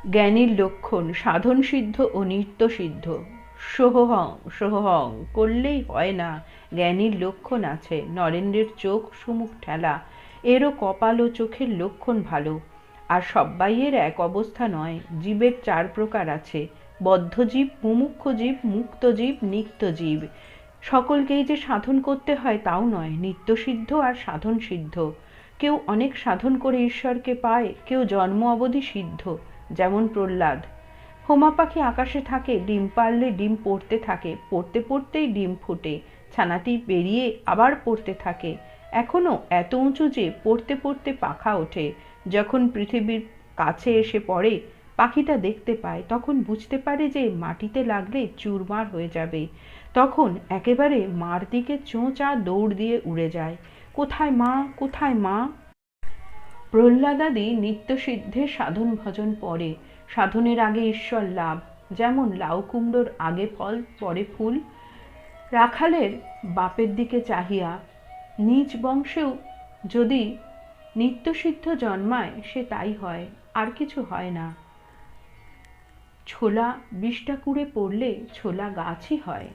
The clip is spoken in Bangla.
জ্ঞানীর লক্ষণ সাধন সিদ্ধ ও নিত্য সিদ্ধ। সোহং সোহং করলেই হয় না, জ্ঞানীর লক্ষণ আছে। নরেন্দ্রের চোখ সুমুখ ঠেলা, এরও কপাল ও চোখের লক্ষণ ভালো। আর সব্বাইয়ের এক অবস্থা নয়, জীবের চার প্রকার আছে, বদ্ধ জীব, মুমুক্ষু জীব, মুক্ত জীব, নিত্য জীব। সকলকেই যে সাধন করতে হয় তাও নয়, নিত্য সিদ্ধ আর সাধন সিদ্ধ। কেউ অনেক সাধন করে ঈশ্বরকে পায়, কেউ জন্ম অবধি সিদ্ধ, যেমন প্রহ্লাদ। হোমা পাখি আকাশে থাকে, ডিম পাড়লে ডিম পড়তে থাকে, পড়তে পড়তেই ডিম ফোটে, ছানাটি বেরিয়ে আবার পড়তে থাকে, এখনো এত উঁচু যে পড়তে পড়তে পাখা ওঠে। যখন পৃথিবীর কাছে এসে পড়ে, পাখিটা দেখতে পায়, তখন বুঝতে পারে যে মাটিতে লাগলে চুরমার হয়ে যাবে। তখন একেবারে মার দিকে চোঁচা দৌড় দিয়ে উড়ে যায়, কোথায় মা, কোথায় মা। প্রহ্লাদাদি নিত্যসিদ্ধের সাধন ভজন পরে, সাধনের আগে ঈশ্বর লাভ। যেমন লাউ কুমড়োর আগে ফল পরে ফুল। রাখালের বাপের দিকে চাহিয়া নিজ বংশেও যদি নিত্যসিদ্ধ জন্মায়, সে তাই হয়, আর কিছু হয় না। ছোলা বিষটা কুড়ে পড়লে ছোলা গাছই হয়।